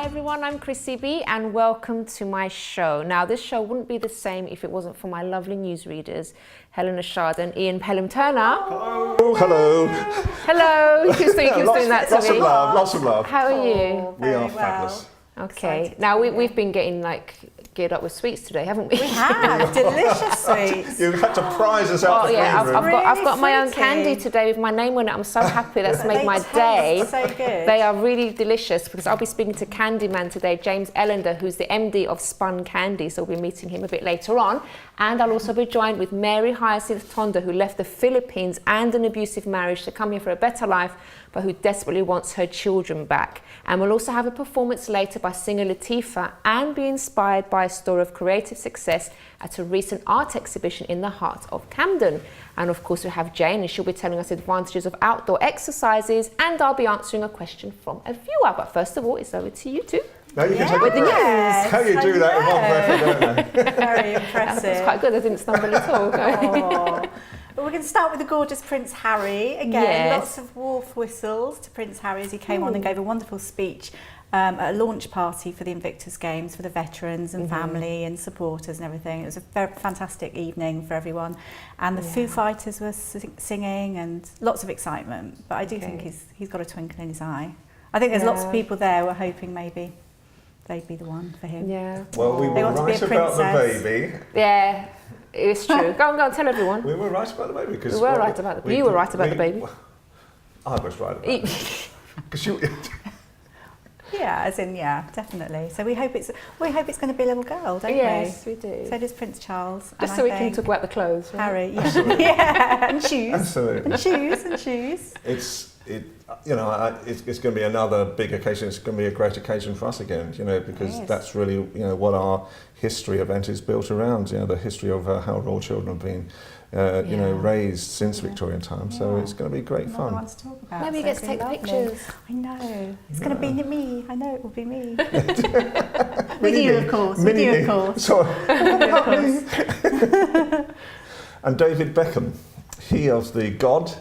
Hi everyone, I'm Chrissy B and welcome to my show. Now this show wouldn't be the same if it wasn't for my lovely newsreaders, Helena, Chard and Ian Pelham-Turner. Oh, hello. Hello, he keeps doing that to me. Lots of love. How are you? We are fabulous. Okay, now we've been getting geared up with sweets today, haven't we? We have, delicious sweets. You had to prize us out the yeah, green room. I've got my own fruity. candy today with my name on it. I'm so happy. That's made my day. So good. They are really delicious because I'll be speaking to Candyman today, James Ellender, who's the MD of Spun Candy. So we'll be meeting him a bit later on. And I'll also be joined with Mary Hyacinth Tondo, who left the Philippines and an abusive marriage to come here for a better life, but who desperately wants her children back. And we'll also have a performance later by singer Lateefah and be inspired by a story of creative success at a recent art exhibition in the heart of Camden. And of course we have Jane, and she'll be telling us advantages of outdoor exercises, and I'll be answering a question from a viewer. But first of all, it's over to you two. Now you can take With the news. How you do that in one breath, I don't know. Very impressive. That's quite good. I didn't stumble at all. Oh. Well, we're going to start with the gorgeous Prince Harry. Again, Yes. lots of wolf whistles to Prince Harry as he came on and gave a wonderful speech at a launch party for the Invictus Games for the veterans and family and supporters and everything. It was a very fantastic evening for everyone. And the Foo Fighters were singing and lots of excitement. But I do think he's got a twinkle in his eye. I think there's lots of people there who are hoping maybe they'd be the one for him. Yeah. Well, we They were want to be right a about the princess. baby. Yeah, it's true. Go on, tell everyone. We were right about the baby. We were right about the. You were right about the baby. I was right about it. Because you. Yeah, as in, yeah, definitely. So we hope it's going to be a little girl, don't we? Yes, we do. So does Prince Charles. Just so we can talk about the clothes. Right? Harry, yeah, and shoes, Absolutely. and shoes. It's going to be another big occasion. It's going to be a great occasion for us again, because that's really, what our history event is built around. The history of how royal children have been, raised since Victorian times. So it's going to be great fun. One to talk about. Maybe you so get to it'll take be pictures. I know. It's going to be me. I know it will be me. With you, of course. With you, of course. Sorry. And David Beckham, he of the God,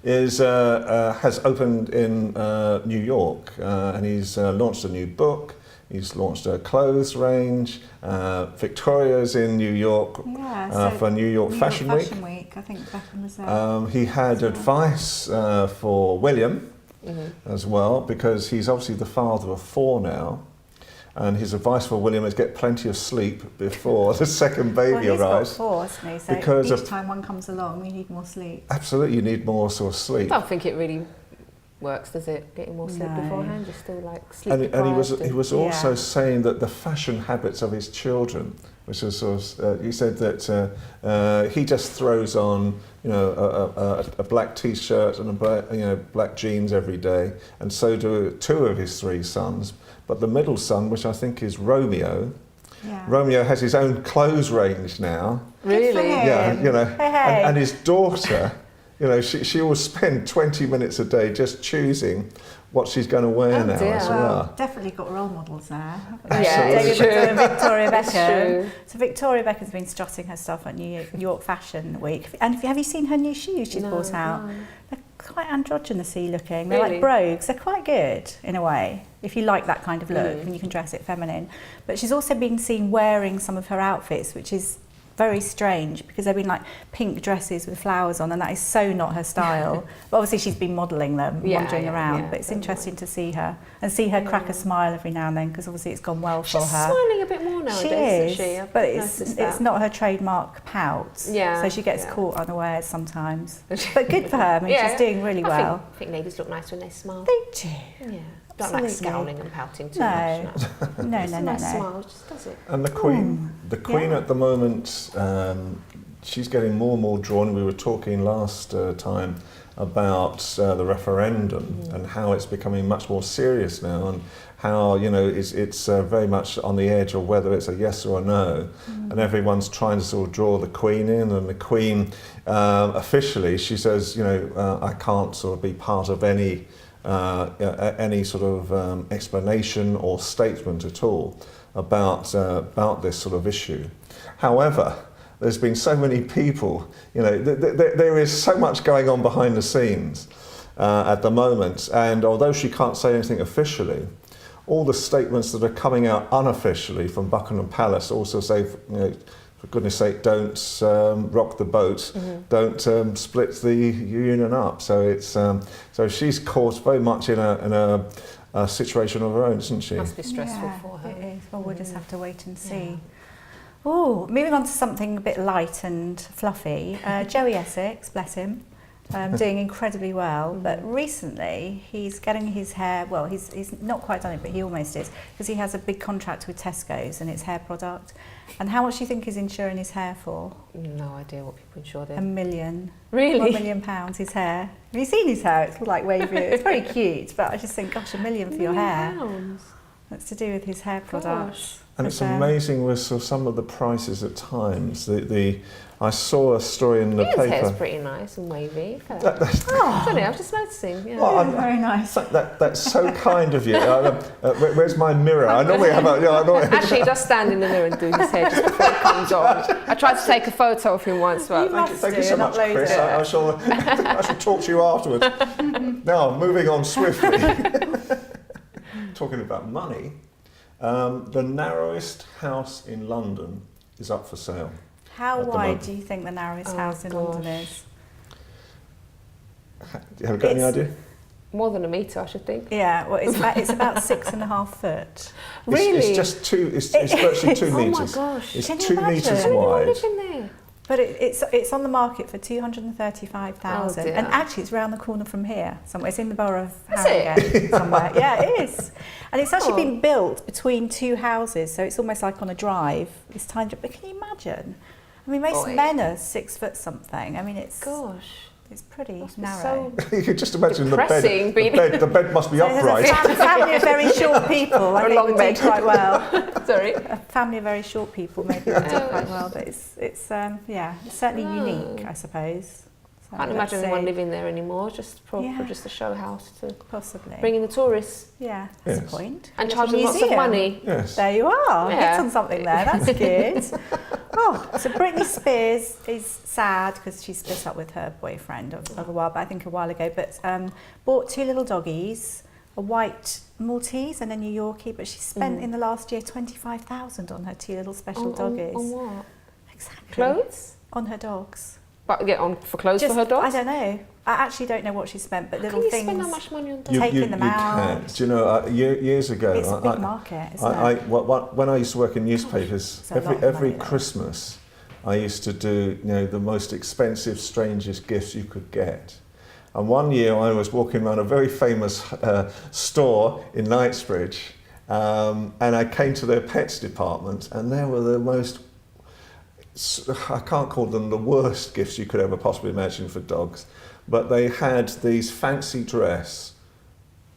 has opened in New York, and he's launched a new book. He's launched a clothes range. Victoria's in New York for New York Fashion Week. I think Beckham was there. He had advice for William as well, because he's obviously the father of 4 now. And his advice for William is get plenty of sleep before the second baby arrives. He's got 4, hasn't he? So because each time one comes along, we need more sleep. Absolutely, you need more sort of sleep. I don't think it really works, does it? Getting more sleep beforehand, you're still sleep And deprived. he was also saying that the fashion habits of his children, which is sort of, he said that he just throws on a black t-shirt and black jeans every day, and so do 2 of his 3 sons. But the middle son, which I think is Romeo, Romeo has his own clothes range now. Really? Yeah, and his daughter. She will spend 20 minutes a day just choosing what she's going to wear now as well. Definitely got role models there. Absolutely. Victoria Beckham. True. So Victoria Beckham's been strutting her stuff at New York Fashion Week. And have you seen her new shoes she's brought out? No. They're quite androgynousy looking. They're like brogues. They're quite good in a way, if you like that kind of look and you can dress it feminine. But she's also been seen wearing some of her outfits, which is very strange, because they've been like pink dresses with flowers on, and that is so not her style. But obviously she's been modelling them, wandering around. But it's interesting to see her crack a smile every now and then, because obviously it's gone well for her. She's smiling a bit more nowadays, she is, isn't she? but it's not her trademark pout. Yeah, so she gets caught unawares sometimes. But good for her. I mean, she's doing really well. I think ladies look nice when they smile. They do. Yeah. Don't like scowling and pouting too much. No. It's a nice smile, just does it. And the Queen at the moment, she's getting more and more drawn. We were talking last time about the referendum and how it's becoming much more serious now, and how it's very much on the edge of whether it's a yes or a no, and everyone's trying to sort of draw the Queen in, and the Queen officially, she says, I can't sort of be part of any sort of explanation or statement at all about this sort of issue. However, there's been so many people, there is so much going on behind the scenes at the moment, and although she can't say anything officially, all the statements that are coming out unofficially from Buckingham Palace also say, for goodness sake, don't rock the boat, don't split the union up. So it's so she's caught very much in a situation of her own, isn't she? Must be stressful for her. It is. Well, we'll just have to wait and see. Oh, moving on to something a bit light and fluffy. Joey Essex, bless him, doing incredibly well. But recently, he's getting his hair. Well, he's not quite done it, but he almost is, because he has a big contract with Tesco's and its hair product. And how much do you think he's insuring his hair for? No idea what people insure there. £1 million. Really? £1 million, his hair. Have you seen his hair? It's like wavy. It's very cute, but I just think, gosh, £1 million for your hair. Pounds. That's to do with his hair products. And it's amazing with some of the prices at times. I saw a story in the His paper. hair's pretty nice and wavy. I don't know, I was just noticing. Yeah. Well, Very nice. That's so kind of you. Where's my mirror? I normally have Actually, he does stand in the mirror and do his hair just before it comes on. I tried to take a photo of him once, but Thank you so much, Chris. I shall talk to you afterwards. Now, moving on swiftly. Talking about money, the narrowest house in London is up for sale. How wide do you think the narrowest house in London is? You haven't got any idea? more than a metre, I should think. Yeah, well, it's about 6.5 foot. Really? It's just two. It's virtually 2 metres. Oh my gosh! It's Can you 2 imagine? metres How many people wide. live in there? But it's on the market for 235,000, Oh dear. and actually it's round the corner from here somewhere. It's in the borough of Is it? Harrogate somewhere. Yeah, it is, and it's actually been built between 2 houses, so it's almost like on a drive. It's tiny, but can you imagine? I mean, most men are 6 foot something. I mean, it's pretty narrow. You can just imagine Depressing, the bed must be upright. A family of very short people, I think, would do quite well. Sorry. A family of very short people maybe would do quite well, but it's certainly unique, I suppose. So I can't imagine anyone living there anymore. Just just a show house to possibly bring in the tourists. Yeah, that's Yes. the point. And Little charge them lots of museum. money. Yes. There you are. Yeah. Hit on something there. That's good. So Britney Spears is sad because she split up with her boyfriend a while ago, but bought 2 little doggies, a white Maltese and a New Yorkie, but she spent in the last year 25,000 on her 2 little special doggies. On what? Exactly. Clothes? On her dogs. But for clothes for her dogs? I don't know. I actually don't know what she spent, but little Can you things. spend that much money on dogs? Taking them out. Can. Do you know, years ago, It's a big market, isn't it? when I used to work in newspapers, it's a lot of every money, though. Christmas, I used to do the most expensive, strangest gifts you could get. And one year I was walking around a very famous store in Knightsbridge, and I came to their pets department, and there were the most, I can't call them the worst gifts you could ever possibly imagine for dogs, but they had these fancy dress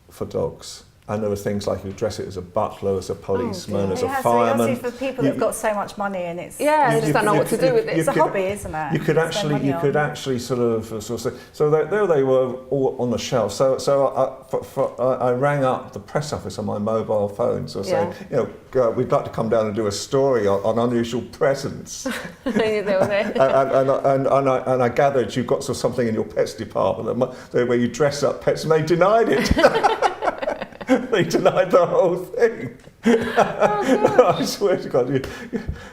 for dogs. And there were things like you dress it as a butler, as a policeman, as a fireman. So for people who've got so much money and it's they just don't know what to do with it. It's a hobby, isn't it? You could actually sort of say. So there they were all on the shelf. So I rang up the press office on my mobile phone, saying, we'd like to come down and do a story on unusual presents. They were there. and I gathered you've got something in your pets department where you dress up pets, and they denied it. They denied the whole thing. I swear to God. Didn't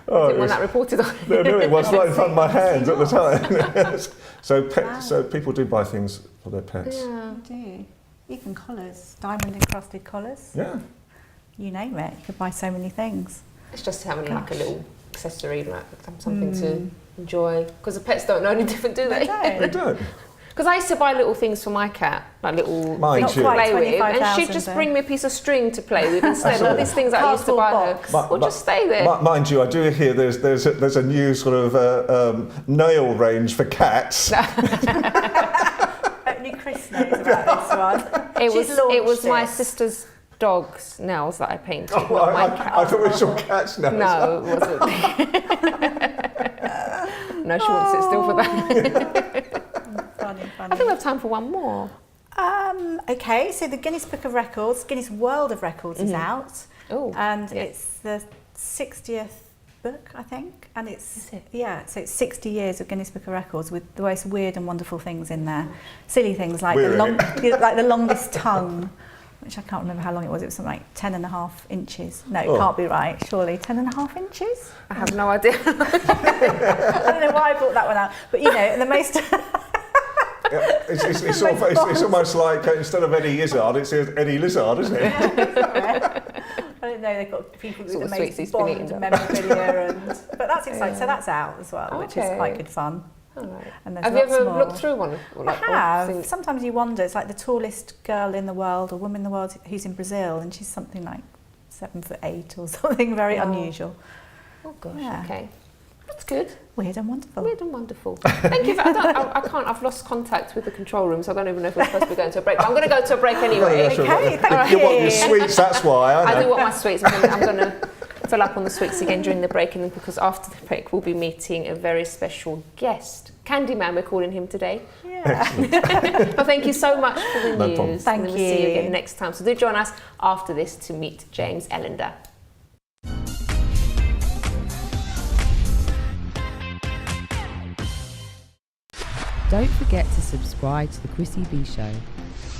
want that reported on. No, it was right in front of my hands at the time. So people do buy things for their pets. Yeah. They do. Even collars, diamond encrusted collars. Yeah. You name it. You could buy so many things. It's just having like a little accessory, like something to enjoy. Because the pets don't know any different, do they? They don't. Because I used to buy little things for my cat, like little things to too. play with, and 25,000 she'd just bring me a piece of string to play with instead. All these things that I used to buy her will just stay there. Mind you, I do hear there's a new sort of nail range for cats. Only Chris knows about this one. It was my sister's dog's nails that I painted. Oh, not my cat. I thought it was your cat's nails. No, it wasn't. No, she wouldn't sit still for that. Funny. I think we have time for one more. Okay, so the Guinness World of Records is out. Oh, and it's the 60th book, I think. And Is it? so it's 60 years of Guinness Book of Records with the most weird and wonderful things in there. Silly things like Weird. the longest tongue which I can't remember how long it was something like 10.5 inches. No, it Oh. can't be right, surely. 10.5 inches? I have no idea. I don't know why I brought that one out, but you know, the most... Yeah, it's almost like instead of Eddie Izzard, it's Eddie Lizard, isn't it? I don't know, they've got people with Sort the of sweets most he's been eating. Bond memorabilia, but that's exciting. So that's out as well, which is Okay. quite good fun. All right. And there's Have you lots ever more. looked through one? Or like, I have. or Sometimes you wonder, it's like the tallest girl in the world, or woman in the world who's in Brazil, and she's something like 7'8" or something very Wow. unusual. Oh gosh, Yeah. okay. That's good. Weird and wonderful. Weird and wonderful. Thank you. I can't. I've lost contact with the control room, so I don't even know if we're supposed to be going to a break. But I'm going to go to a break anyway. Okay, thank You want your you. sweets, that's why. I I do know. want my sweets. I'm going to fill up on the sweets again during the break, and because after the break we'll be meeting a very special guest, Candyman. We're calling him today. Yeah. But thank you so much for the No news. problem. Thank and we'll see you you. again next time. So do join us after this to meet James Ellender. Don't forget to subscribe to the Chrissy B Show,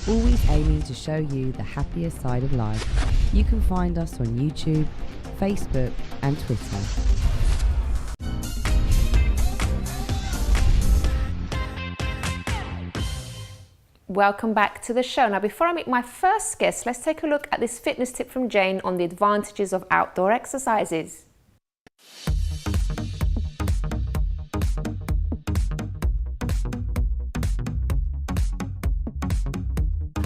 always aiming to show you the happier side of life. You can find us on YouTube, Facebook and Twitter. Welcome back to the show. Now, before I meet my first guest, let's take a look at this fitness tip from Jane on the advantages of outdoor exercises.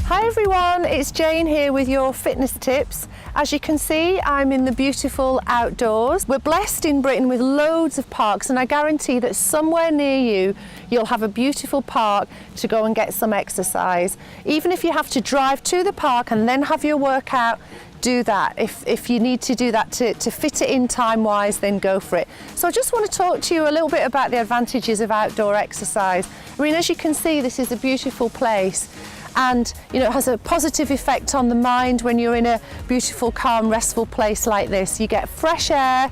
Hi everyone, it's Jane here with your fitness tips. As you can see, I'm in the beautiful outdoors. We're blessed in Britain with loads of parks, and I guarantee that somewhere near you, you'll have a beautiful park to go and get some exercise. Even if you have to drive to the park and then have your workout, do that. If you need to do that to fit it in time-wise, then go for it. So I just want to talk to you a little bit about the advantages of outdoor exercise. I mean, as you can see, this is a beautiful place. And you know, it has a positive effect on the mind when you're in a beautiful, calm, restful place like this. You get fresh air,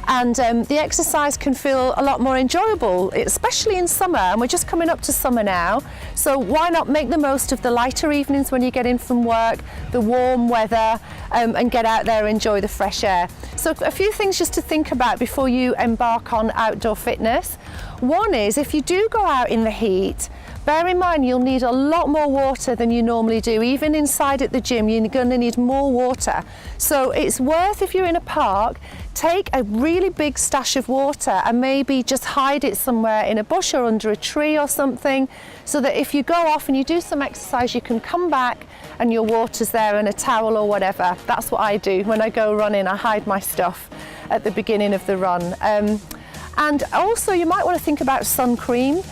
and the exercise can feel a lot more enjoyable, especially in summer, and we're just coming up to summer now. So why not make the most of the lighter evenings when you get in from work, the warm weather, and get out there and enjoy the fresh air. So a few things just to think about before you embark on outdoor fitness. One is, if you do go out in the heat, bear in mind you'll need a lot more water than you normally do. Even inside at the gym, you're going to need more water. So it's worth, if you're in a park, take a really big stash of water and maybe just hide it somewhere in a bush or under a tree or something, so that if you go off and you do some exercise, you can come back and your water's there and a towel or whatever. That's what I do when I go running. I hide my stuff at the beginning of the run. And also you might want to think about sun cream.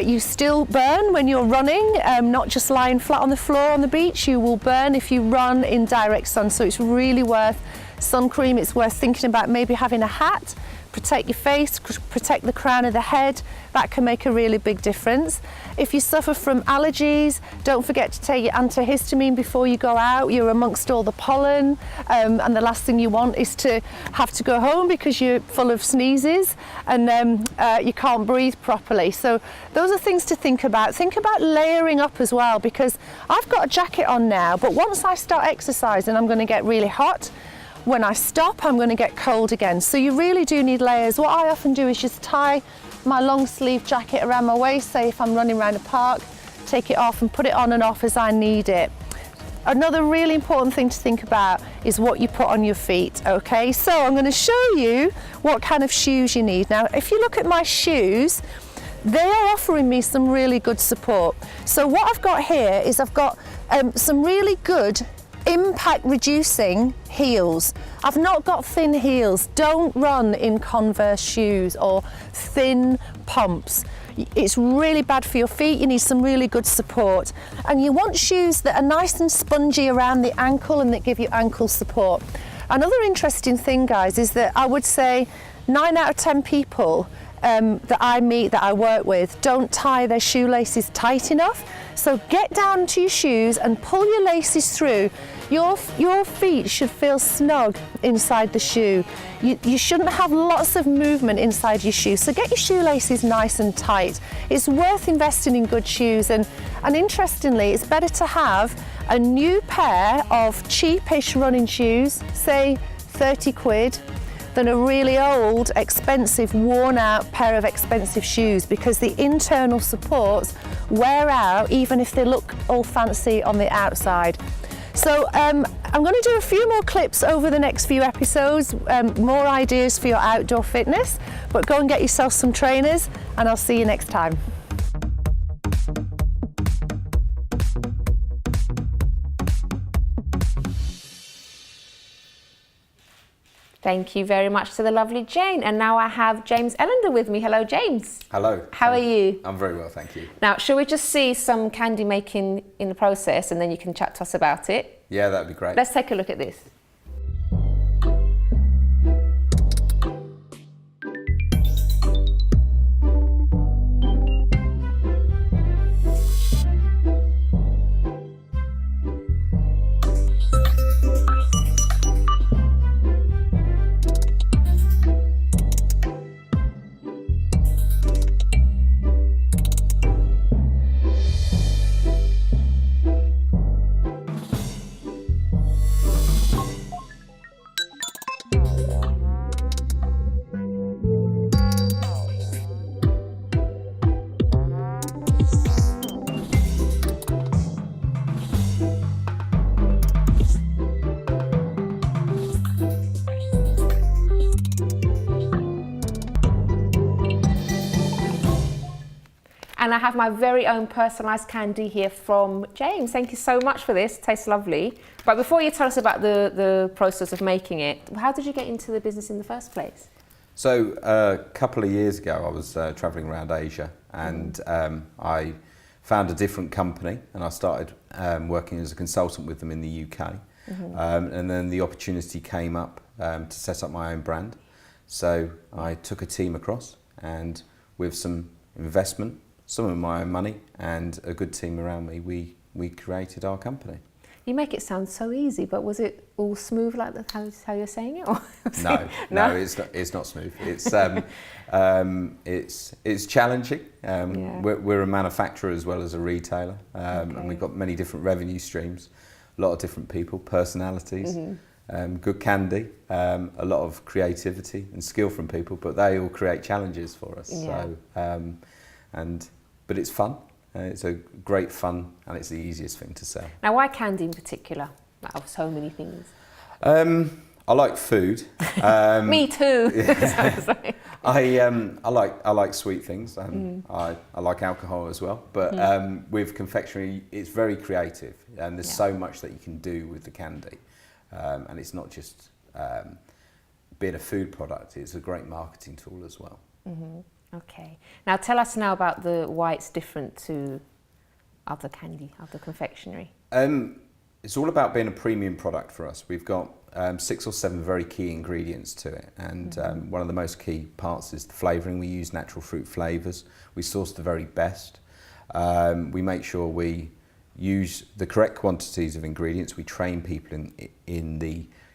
You still burn when you're running, not just lying flat on the floor on the beach. You will burn if you run in direct sun, so it's really worth sun cream. It's worth thinking about maybe having a hat, protect your face, protect the crown of the head. That can make a really big difference. If you suffer from allergies, don't forget to take your antihistamine before you go out. You're amongst all the pollen, and the last thing you want is to have to go home because you're full of sneezes and you can't breathe properly. So those are things to think about. Think about layering up as well, because I've got a jacket on now, but once I start exercising, I'm going to get really hot. When I stop, I'm going to get cold again. So you really do need layers. What I often do is just tie my long sleeve jacket around my waist, say if I'm running around a park, take it off and put it on and off as I need it. Another really important thing to think about is what you put on your feet, okay? So I'm going to show you what kind of shoes you need. Now, if you look at my shoes, they are offering me some really good support. So what I've got here is I've got some really good impact reducing heels. I've not got thin heels. Don't run in Converse shoes or thin pumps. It's really bad for your feet. You need some really good support. And you want shoes that are nice and spongy around the ankle and that give you ankle support. Another interesting thing, guys, is that I would say 9 out of 10 people that I meet, that I work with, don't tie their shoelaces tight enough. So get down to your shoes and pull your laces through. Your feet should feel snug inside the shoe. You shouldn't have lots of movement inside your shoe. So get your shoelaces nice and tight. It's worth investing in good shoes, and interestingly, it's better to have a new pair of cheapish running shoes, say 30 quid, than a really old, expensive, worn-out pair of expensive shoes, because the internal supports wear out even if they look all fancy on the outside. So I'm going to do a few more clips over the next few episodes, more ideas for your outdoor fitness, but go and get yourself some trainers and I'll see you next time. Thank you very much to the lovely Jane. And now I have James Ellender with me. Hello, James. Hello. How are you? I'm very well, thank you. Now, shall we just see some candy making in the process and then you can chat to us about it? Yeah, that'd be great. Let's take a look at this. And I have my very own personalised candy here from James. Thank you so much for this. It tastes lovely. But before you tell us about the process of making it, how did you get into the business in the first place? So a couple of years ago, I was travelling around Asia and I found a different company and I started working as a consultant with them in the UK. And then the opportunity came up to set up my own brand. So I took a team across and with some investment, some of my own money and a good team around me, we created our company. You make it sound so easy, but was it all smooth like that, how you're saying it? Or No, it's not smooth. It's challenging. We're a manufacturer as well as a retailer, and we've got many different revenue streams, a lot of different people, personalities, good candy, a lot of creativity and skill from people, but they all create challenges for us. Yeah. So, but it's fun. It's a great fun, and it's the easiest thing to sell. Now, why candy in particular? Out of so many things. I like food. Me too. I like sweet things. I like alcohol as well. But with confectionery, it's very creative, and there's so much that you can do with the candy. And it's not just being a food product; it's a great marketing tool as well. Okay. Now tell us now about why it's different to other candy, other confectionery. It's all about being a premium product for us. We've got 6 or 7 very key ingredients to it, and one of the most key parts is the flavouring. We use natural fruit flavours. We source the very best. We make sure we use the correct quantities of ingredients. We train people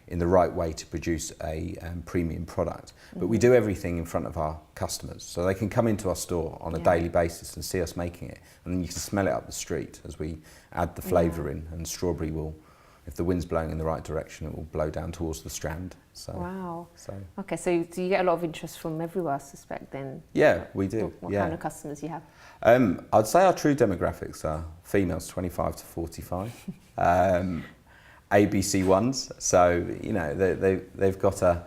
in the right way to produce a premium product. But we do everything in front of our customers. So they can come into our store on a daily basis and see us making it. And then you can smell it up the street as we add the flavour in. And strawberry will, if the wind's blowing in the right direction, it will blow down towards the Strand. So, wow. So. Okay, so do you get a lot of interest from everywhere, I suspect, then? Yeah, we do. What kind of customers you have? I'd say our true demographics are females 25 to 45. ABC ones, so you know they've got a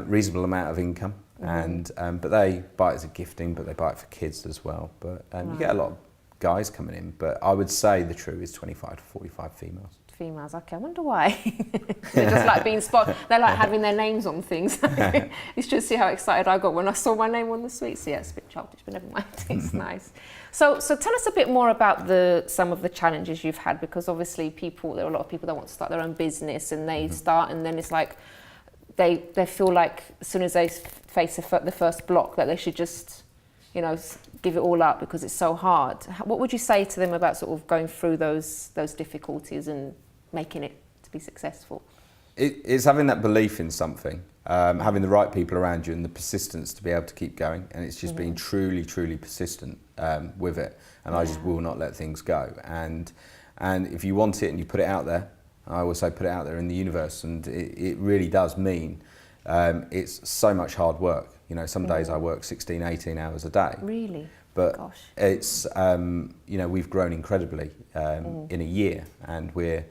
reasonable amount of income, and but they buy it as a gifting, but they buy it for kids as well. But you get a lot of guys coming in, but I would say the true is 25 to 45 females. Females, okay. I wonder why. They just like being spotted. They like having their names on things. You should see how excited I got when I saw my name on the sweets. Yeah, it's a bit childish, but never mind. It's nice. So tell us a bit more about some of the challenges you've had, because obviously there are a lot of people that want to start their own business, and they start, and then it's like they feel like as soon as they face the first block that they should just, give it all up because it's so hard. What would you say to them about sort of going through those difficulties and making it to be successful? It's having that belief in something, having the right people around you and the persistence to be able to keep going, and it's just being truly, truly persistent with it, and I just will not let things go. And And if you want it and you put it out there, I always say put it out there in the universe, and it really does mean it's so much hard work. You know, some days I work 16, 18 hours a day. Really? But Gosh. it's, you know, we've grown incredibly in a year, and we're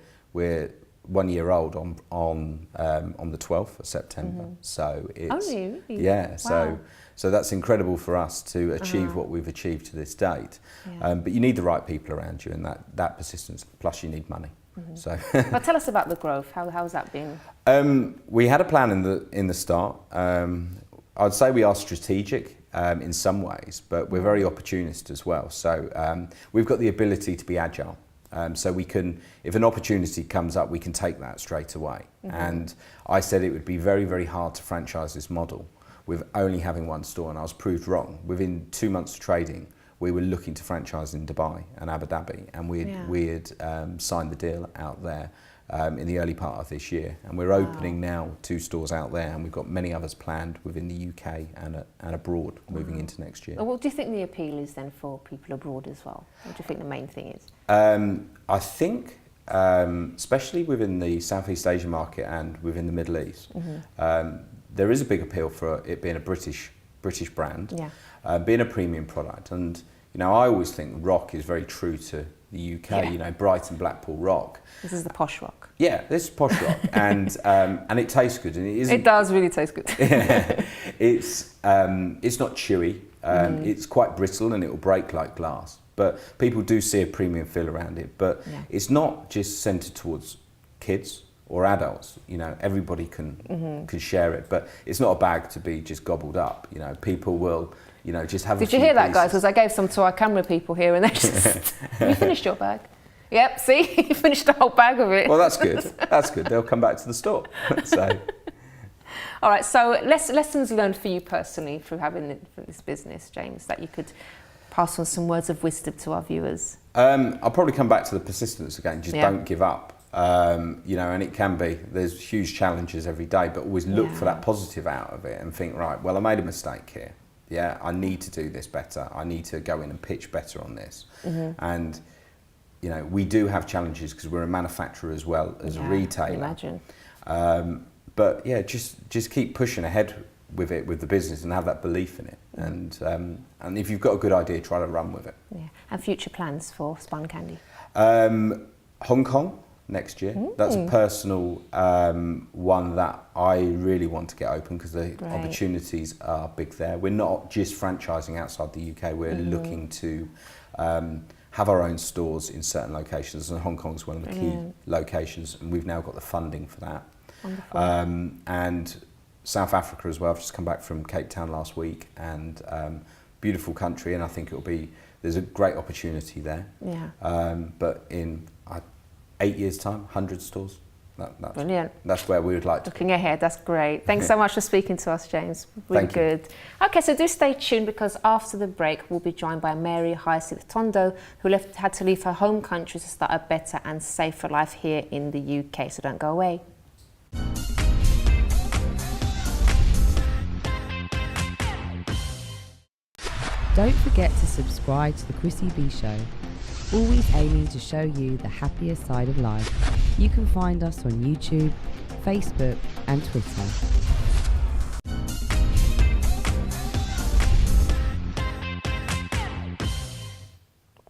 1 year old on the 12th of September. So it's, Really? yeah, Wow. so that's incredible for us to achieve what we've achieved to this date. Yeah. But you need the right people around you, and that persistence, plus you need money. So But tell us about the growth. How's that been? we had a plan in the start. I'd say we are strategic in some ways, but we're very opportunist as well. So we've got the ability to be agile. So we can, if an opportunity comes up, we can take that straight away. And I said it would be very, very hard to franchise this model with only having one store, and I was proved wrong. Within 2 months of trading, we were looking to franchise in Dubai and Abu Dhabi, and we had signed the deal out there in the early part of this year, and we're opening now 2 stores out there, and we've got many others planned within the UK and abroad moving into next year. And what do you think the appeal is then for people abroad as well? What do you think the main thing is? I think, especially within the Southeast Asia market and within the Middle East, there is a big appeal for it being a British brand, being a premium product. And you know, I always think rock is very true to the UK. You know, Brighton, Blackpool rock. This is the posh rock. Yeah, this is posh rock, and it tastes good, and it isn't. It does really taste good. It's not chewy. It's quite brittle, and it will break like glass. But people do see a premium feel around it. But it's not just centred towards kids or adults. You know, everybody can share it. But it's not a bag to be just gobbled up. You know, people will, you know, just have. Did you hear that, guys? Because I gave some to our camera people here, and they just. Have you finished your bag? Yep. See, you finished the whole bag of it. Well, that's good. That's good. They'll come back to the store. So. All right. So, lessons learned for you personally through having this business, James, that you could pass on some words of wisdom to our viewers. I'll probably come back to the persistence again. Just don't give up. You know, and it can be. There's huge challenges every day, but always look for that positive out of it and think, right, well, I made a mistake here. Yeah, I need to do this better. I need to go in and pitch better on this. And you know, we do have challenges because we're a manufacturer as well as a retailer. Imagine. But yeah, just keep pushing ahead with it, with the business, and have that belief in it. And if you've got a good idea, try to run with it. Yeah. And future plans for Spun Candy? Hong Kong next year. That's a personal one that I really want to get open because the opportunities are big there. We're not just franchising outside the UK. We're looking to have our own stores in certain locations, and Hong Kong's one of the key locations, and we've now got the funding for that. Wonderful. And South Africa as well. I've just come back from Cape Town last week, and beautiful country, and I think there's a great opportunity there. Yeah. But in 8 years' time, 100 stores. That's brilliant. That's where we would like to. Looking ahead, that's great. Thanks so much for speaking to us, James. Really Thank you. good. Okay, so do stay tuned, because after the break, we'll be joined by Mary Hyacinth Tondo, who had to leave her home country to start a better and safer life here in the UK. So don't go away. Don't forget to subscribe to the Chrissy B Show, always aiming to show you the happier side of life. You can find us on YouTube, Facebook and Twitter.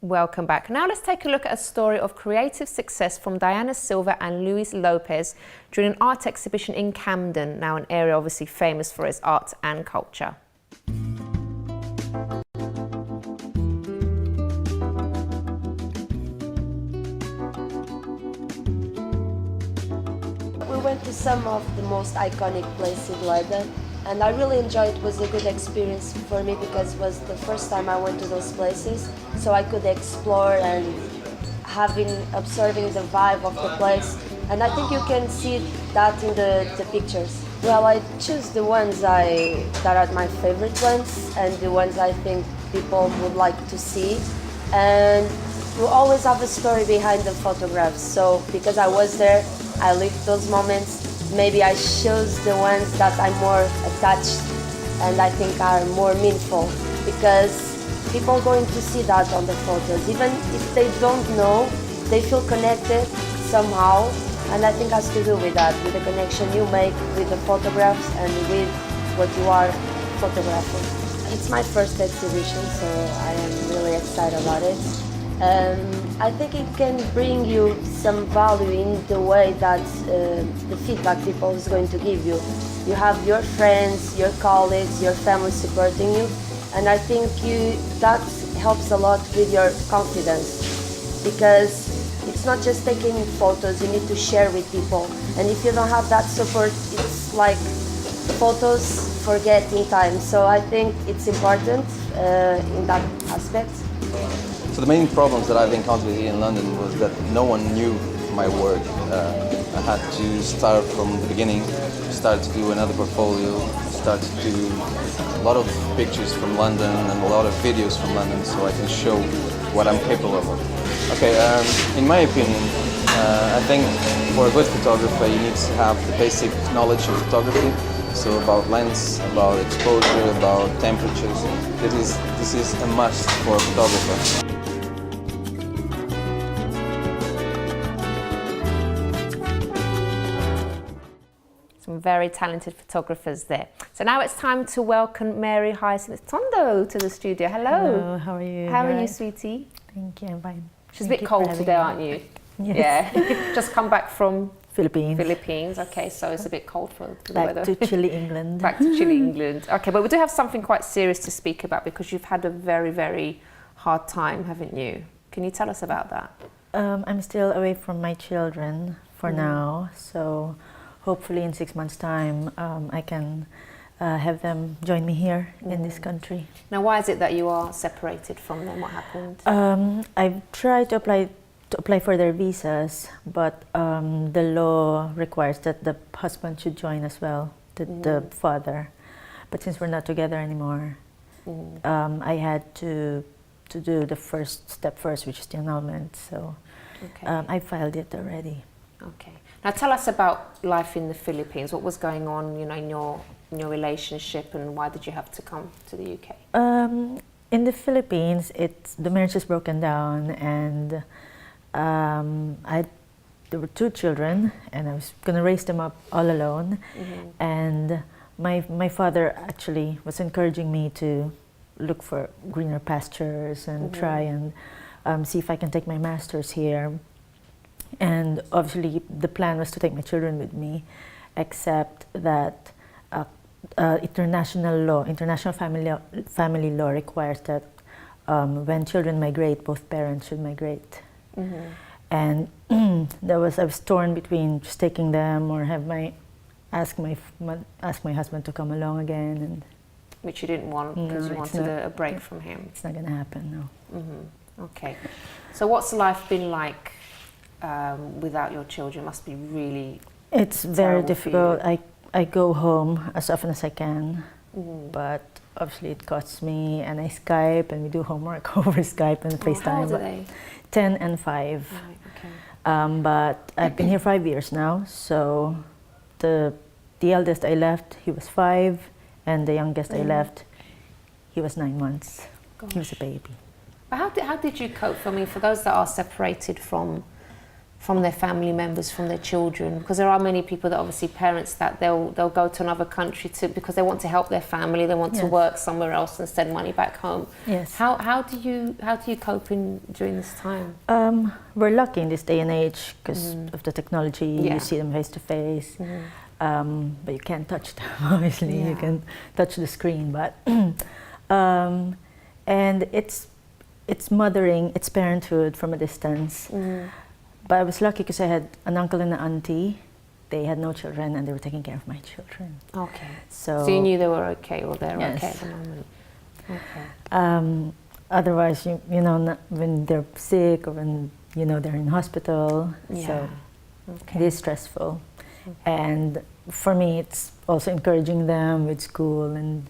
Welcome back. Now let's take a look at a story of creative success from Diana Silva and Luis Lopez during an art exhibition in Camden, now an area obviously famous for its art and culture. We went to some of the most iconic places in London, and I really enjoyed it. It was a good experience for me because it was the first time I went to those places, so I could explore and observing the vibe of the place. And I think you can see that in the pictures. Well, I choose the ones that are my favorite ones and the ones I think people would like to see. And you always have a story behind the photographs. So because I was there, I lived those moments. Maybe I chose the ones that I'm more attached and I think are more meaningful, because people are going to see that on the photos. Even if they don't know they feel connected somehow, and I think it has to do with that, with the connection you make with the photographs and with what you are photographing. It's my first exhibition, so I am really excited about it. I think it can bring you some value in the way that the feedback people is going to give you. You have your friends, your colleagues, your family supporting you, and I think that helps a lot with your confidence, because it's not just taking photos, you need to share with people, and if you don't have that support, it's like photos forget in time. So I think it's important in that aspect. So the main problems that I've encountered here in London was that no one knew my work. I had to start from the beginning, start to do another portfolio, start to do a lot of pictures from London and a lot of videos from London so I can show what I'm capable of. Okay, in my opinion, I think for a good photographer you need to have the basic knowledge of photography. So about lens, about exposure, about temperatures. This is a must for a photographer. Some very talented photographers there. So now it's time to welcome Mary Hyacinth Tondo to the studio. Hello. Hello, how are you? How are you, sweetie? Thank you, I'm fine. She's a bit cold today, aren't you? Yes. Yeah. Just come back from Philippines. Okay, so it's a bit cold for the Back weather. to chilly England. Back to chilly England. Okay, but we do have something quite serious to speak about because you've had a very, very hard time, haven't you? Can you tell us about that? I'm still away from my children for now, so hopefully in 6 months' time I can have them join me here in this country. Now, why is it that you are separated from them? What happened? I've tried to apply for their visas, but the law requires that the husband should join as well, the father. But since we're not together anymore, I had to do the first step first, which is the annulment. So I filed it already. Okay. Now tell us about life in the Philippines. What was going on, you know, in your relationship, and why did you have to come to the UK? In the Philippines, the marriage is broken down, and there were 2 children, and I was going to raise them up all alone. And my father actually was encouraging me to look for greener pastures and try and see if I can take my master's here. And obviously the plan was to take my children with me, except that international family law requires that when children migrate, both parents should migrate. And I was torn between just taking them or ask my husband to come along again, and which you didn't want because you wanted a break from him. It's not going to happen, no. Okay. So what's life been like without your children? It must be really It's very difficult. I go home as often as I can, but obviously it costs me, and I Skype and we do homework over Skype and FaceTime. How old are they? 10 and 5. Right, okay. But I've been here 5 years now, so the eldest I left, he was 5, and the youngest I left, he was 9 months. He was a baby. But how did you cope? I mean, for those that are separated from their family members, from their children, because there are many people that obviously parents that they'll go to another country because they want to help their family, they want to work somewhere else and send money back home. Yes. How do you cope during this time? We're lucky in this day and age because of the technology. You see them face to face, but you can't touch them. Obviously, you can touch the screen, but and it's mothering, it's parenthood from a distance. But I was lucky because I had an uncle and an auntie. They had no children and they were taking care of my children. Okay. So you knew they were okay, or they're okay at the moment. Okay. Otherwise, you know, when they're sick or when they're in hospital, so it is stressful. And for me, it's also encouraging them with school and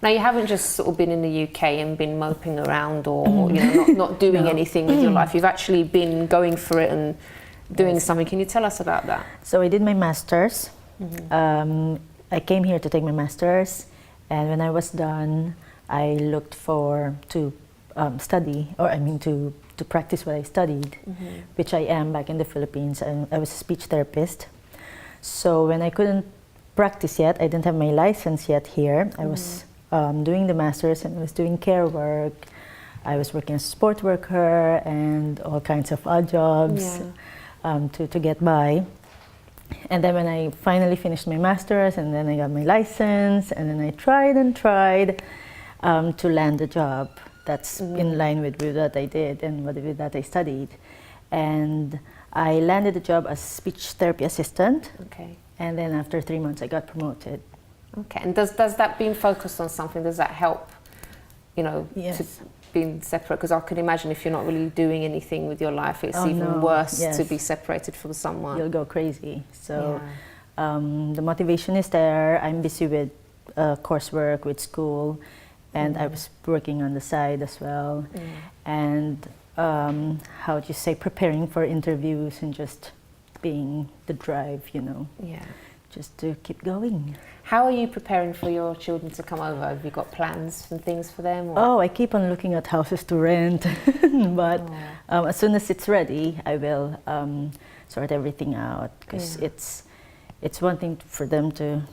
Now you haven't just sort of been in the UK and been moping around or not doing anything with your life. You've actually been going for it and doing something. Can you tell us about that? So I did my master's. I came here to take my master's, and when I was done, I looked to to practice what I studied, which I am back in the Philippines. And I was a speech therapist. So when I couldn't practice yet, I didn't have my license yet here. I was doing the masters and I was doing care work. I was working as a sport worker and all kinds of odd jobs to get by. And then when I finally finished my master's and then I got my license and then I tried and tried to land a job that's in line with what I did and with that I studied. And I landed a job as speech therapy assistant. Okay. And then after 3 months I got promoted. Okay, and does that being focused on something, does that help, you know, Yes. to being separate? Because I can imagine if you're not really doing anything with your life, it's even worse to be separated from someone. You'll go crazy. So the motivation is there. I'm busy with coursework, with school, and I was working on the side as well. And how do you say, preparing for interviews and just being the drive, you know, just to keep going. How are you preparing for your children to come over? Have you got plans and things for them? Or? Oh, I keep on looking at houses to rent, but as soon as it's ready, I will sort everything out, because it's one thing for them to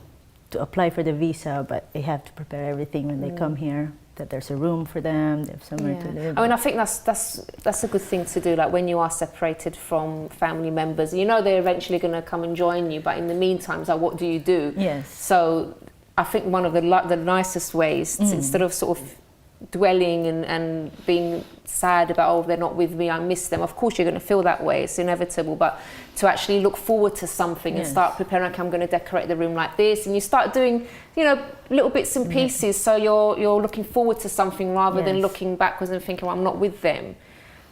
apply for the visa, but they have to prepare everything when they come here, that there's a room for them, they have somewhere to live. I mean, I think that's a good thing to do, like when you are separated from family members, you know they're eventually going to come and join you, but in the meantime, it's like, what do you do? Yes. So I think one of the nicest ways, instead of sort of dwelling and being sad about, oh, they're not with me, I miss them. Of course you're going to feel that way, it's inevitable, but to actually look forward to something and start preparing, like, I'm going to decorate the room like this, and you start doing, you know, little bits and pieces, so you're looking forward to something rather than looking backwards and thinking, well, I'm not with them.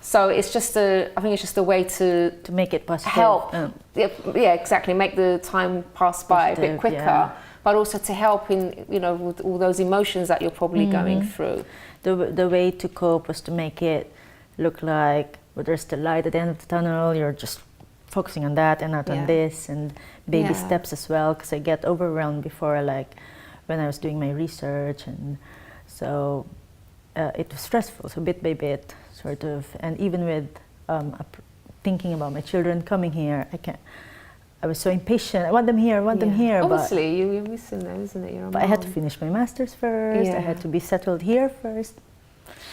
So it's just I think it's just a way to make it positive. Help. Yeah, exactly, make the time pass by a bit quicker. But also to help in, you know, with all those emotions that you're probably going through. The way to cope was to make it look like, well, there's the light at the end of the tunnel, you're just focusing on that and not on this, and baby steps as well, because I get overwhelmed before, like when I was doing my research, and so it was stressful, so bit by bit, sort of, and even with thinking about my children coming here, I was so impatient. I want them here. Obviously, you're missing them, isn't it? But I had to finish my master's first. I had to be settled here first.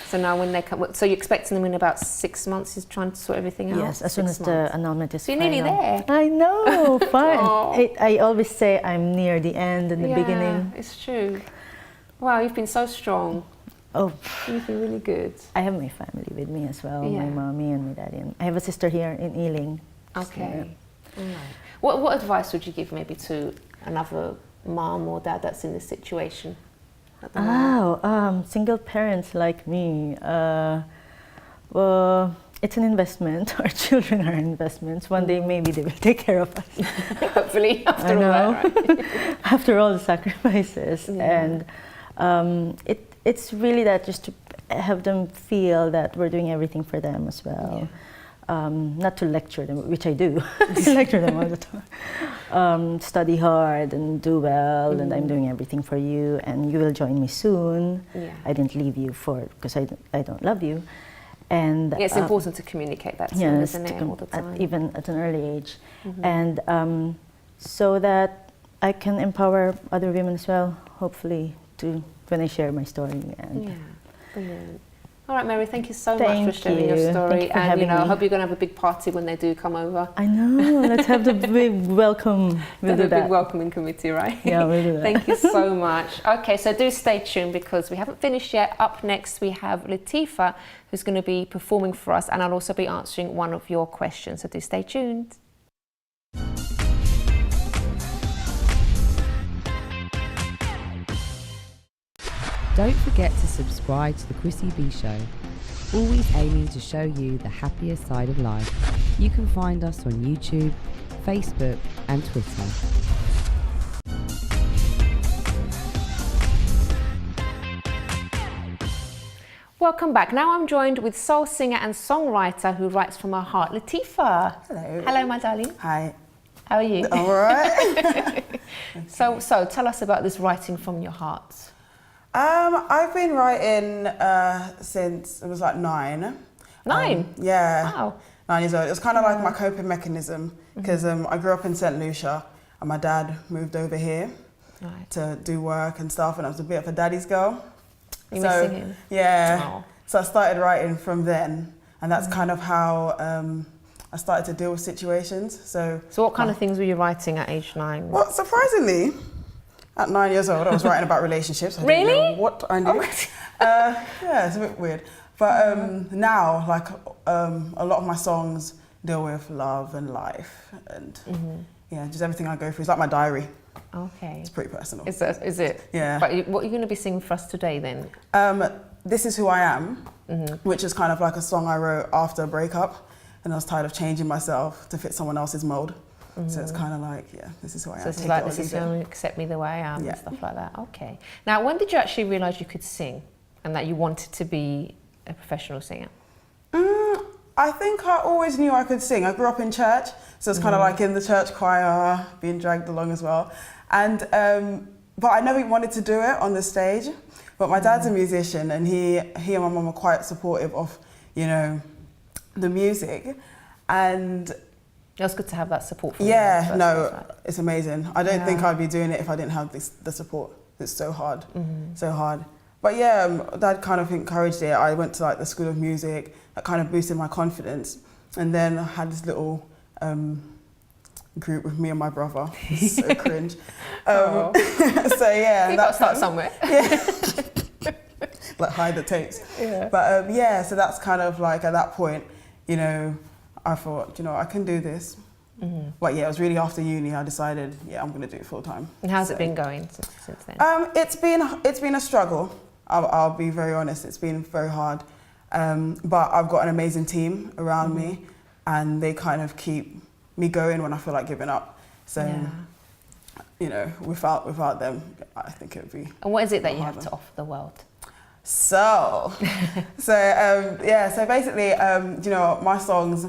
So now when they come, so you're expecting them in about 6 months? Is trying to sort everything out? Yes, as soon as the annulment is final. So you're nearly there. I know, fine. I always say I'm near the end and the beginning. It's true. Wow, you've been so strong. Oh, you've been really good. I have my family with me as well, my mommy and my daddy. And I have a sister here in Ealing. Okay. So, What advice would you give maybe to another mom or dad that's in this situation? Single parents like me. Well, it's an investment. Our children are investments. One day maybe they will take care of us. Hopefully, after all that, right? After all the sacrifices. And it's really that, just to have them feel that we're doing everything for them as well. Not to lecture them, which I do. I lecture them all the time. Study hard and do well, and I'm doing everything for you, and you will join me soon. I didn't leave you because I don't love you. And it's important to communicate that to them, isn't it, all the time? Even at an early age. And so that I can empower other women as well, hopefully, when I share my story. And Brilliant. All right, Mary, thank you so much for sharing your story. And I hope you're going to have a big party when they do come over. I know. Let's have the big welcome. We'll do that. Big welcoming committee, right? Yeah, we'll do that. Thank you so much. Okay, so do stay tuned, because we haven't finished yet. Up next, we have Lateefah, who's going to be performing for us, and I'll also be answering one of your questions. So do stay tuned. Don't forget to subscribe to the Chrissy B Show, always aiming to show you the happier side of life. You can find us on YouTube, Facebook and Twitter. Welcome back. Now I'm joined with soul singer and songwriter who writes from her heart, Lateefah. Hello. Hello, my darling. Hi. How are you? All right. So tell us about this writing from your heart. I've been writing since I was like 9. 9? Yeah. Wow. 9 years old. It was kind of like my coping mechanism because I grew up in St. Lucia and my dad moved over here to do work and stuff, and I was a bit of a daddy's girl. You're missing him? Yeah. Oh. So I started writing from then, and that's kind of how I started to deal with situations. So what kind of things were you writing at age 9? Well, surprisingly, at 9 years old, I was writing about relationships. I Really? didn't know what I knew. Yeah, it's a bit weird. But now, like, a lot of my songs deal with love and life and yeah, just everything I go through. It's like my diary. Okay. It's pretty personal. Is it? Yeah. But what are you going to be singing for us today then? This Is Who I Am, which is kind of like a song I wrote after a breakup, and I was tired of changing myself to fit someone else's mold. So it's kind of like, yeah, this is who I am. So it's like, this is who I am, accept me the way I am, and stuff like that. Okay. Now, when did you actually realise you could sing and that you wanted to be a professional singer? I think I always knew I could sing. I grew up in church, so it's kind of like in the church choir, being dragged along as well. And but I never wanted to do it on the stage. But my dad's a musician, and he and my mum are quite supportive of, you know, the music. And it was good to have that support from yeah, no, it's amazing. I don't think I'd be doing it if I didn't have the support. It's so hard, so hard. But yeah, Dad kind of encouraged it. I went to like the School of Music. That kind of boosted my confidence. And then I had this little group with me and my brother. So cringe. So yeah. You've got to start somewhere. Yeah. Like hide the tapes. Yeah. But yeah, so that's kind of like at that point, you know, I thought, you know, I can do this. But yeah, it was really after uni I decided, yeah, I'm going to do it full time. And how's it been going since then? It's been a struggle. I'll be very honest. It's been very hard. But I've got an amazing team around me, and they kind of keep me going when I feel like giving up. So, you know, without them, I think it would be. And what is it that you have to offer the world? So basically, you know, my songs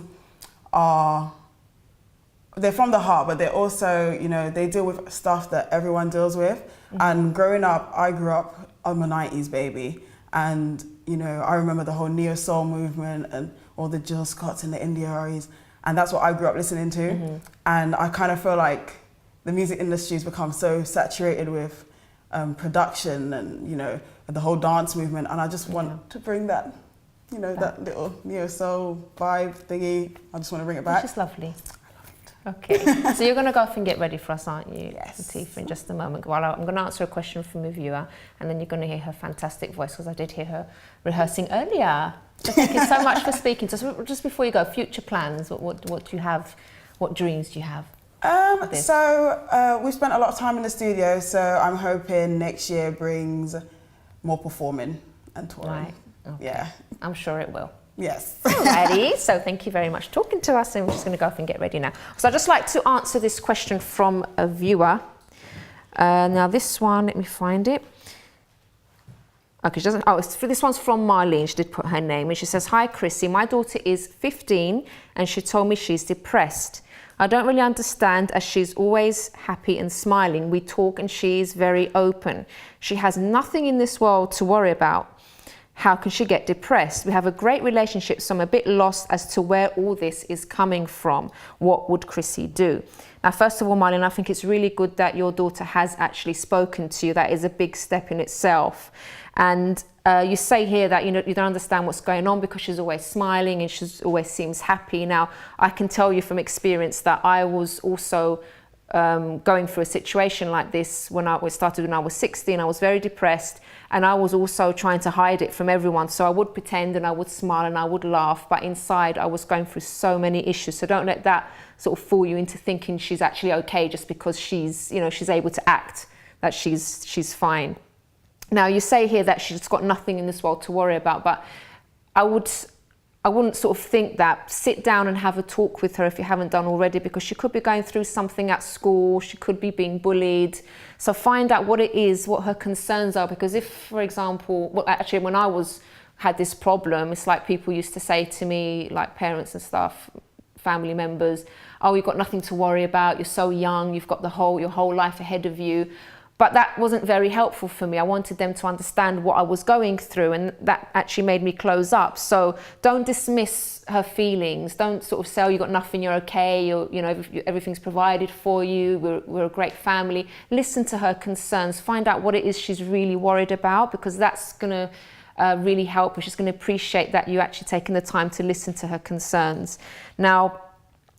they're from the heart, but they're also, you know, they deal with stuff that everyone deals with. And growing up, I grew up, I'm a 90s baby, and you know, I remember the whole neo soul movement and all the Jill Scotts and the India Aries, and that's what I grew up listening to. And I kind of feel like the music industry's become so saturated with production and, you know, the whole dance movement, and I just want to bring that, you know, that little neo soul vibe thingy. I just want to bring it back. Which is lovely. Okay, so you're going to go off and get ready for us, aren't you? Yes. Lateefah, in just a moment. Well, I'm going to answer a question from a viewer, and then you're going to hear her fantastic voice, because I did hear her rehearsing earlier. So thank you so much for speaking to us. Just before you go, future plans, what do you have, what dreams do you have? So we spent a lot of time in the studio, so I'm hoping next year brings more performing and touring. Right. Okay. Yeah. I'm sure it will. Yes. Alrighty, so thank you very much for talking to us, and we're just going to go off and get ready now. So I'd just like to answer this question from a viewer. Now this one, let me find it. Okay, she doesn't, this one's from Marlene. She did put her name, and she says, "Hi Chrissy, my daughter is 15 and she told me she's depressed. I don't really understand, as she's always happy and smiling. We talk and she is very open. She has nothing in this world to worry about. How can she get depressed? We have a great relationship, so I'm a bit lost as to where all this is coming from. What would Chrissy do?" Now, first of all, Marlene, I think it's really good that your daughter has actually spoken to you. That is a big step in itself. And you say here that, you know, you don't understand what's going on because she's always smiling and she always seems happy. Now, I can tell you from experience that I was also going through a situation like this when I started when I was 16. I was very depressed, and I was also trying to hide it from everyone. So I would pretend and I would smile and I would laugh, but inside I was going through so many issues. So don't let that sort of fool you into thinking she's actually okay just because she's, you know, she's able to act that she's fine. Now, you say here that she's got nothing in this world to worry about, but I wouldn't sort of think that. Sit down and have a talk with her if you haven't done already, because she could be going through something at school, she could be being bullied. So find out what it is, what her concerns are, because if, for example, well, actually when I had this problem, it's like people used to say to me, like parents and stuff, family members, "Oh, you've got nothing to worry about, you're so young, you've got your whole life ahead of you." But that wasn't very helpful for me. I wanted them to understand what I was going through, and that actually made me close up. So don't dismiss her feelings. Don't sort of say, oh, you got nothing, you're okay, or, you know, everything's provided for you, we're a great family. Listen to her concerns, find out what it is she's really worried about, because that's going to really help her. She's going to appreciate that you actually taking the time to listen to her concerns. Now,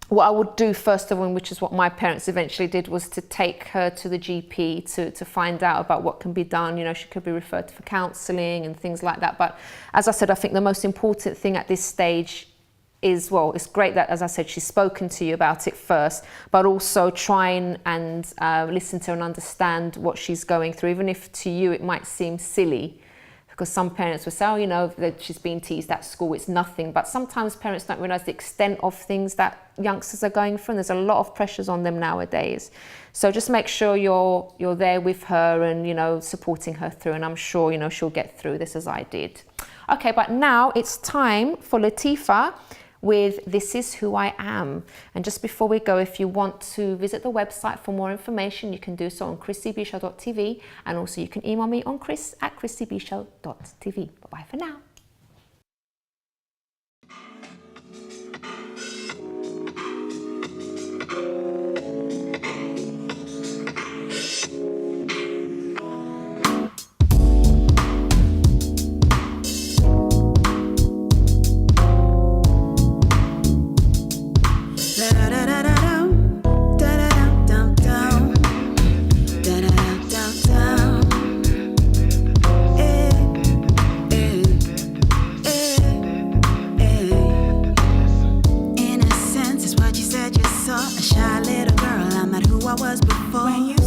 what I would do first of all, which is what my parents eventually did, was to take her to the GP to find out about what can be done. You know, she could be referred for counselling and things like that. But as I said, I think the most important thing at this stage is, well, it's great that, as I said, she's spoken to you about it first, but also try and listen to her and understand what she's going through, even if to you it might seem silly. Because some parents will say, oh, you know, that she's been teased at school, it's nothing. But sometimes parents don't realise the extent of things that youngsters are going through. And there's a lot of pressures on them nowadays. So just make sure you're there with her and, you know, supporting her through. And I'm sure, you know, she'll get through this as I did. Okay, but now it's time for Lateefah with This Is Who I Am. And just before we go, if you want to visit the website for more information, you can do so on chrissybshow.tv, and also you can email me on chris@chrissybshow.tv. Bye-bye for now. A shy little girl, I'm not who I was before.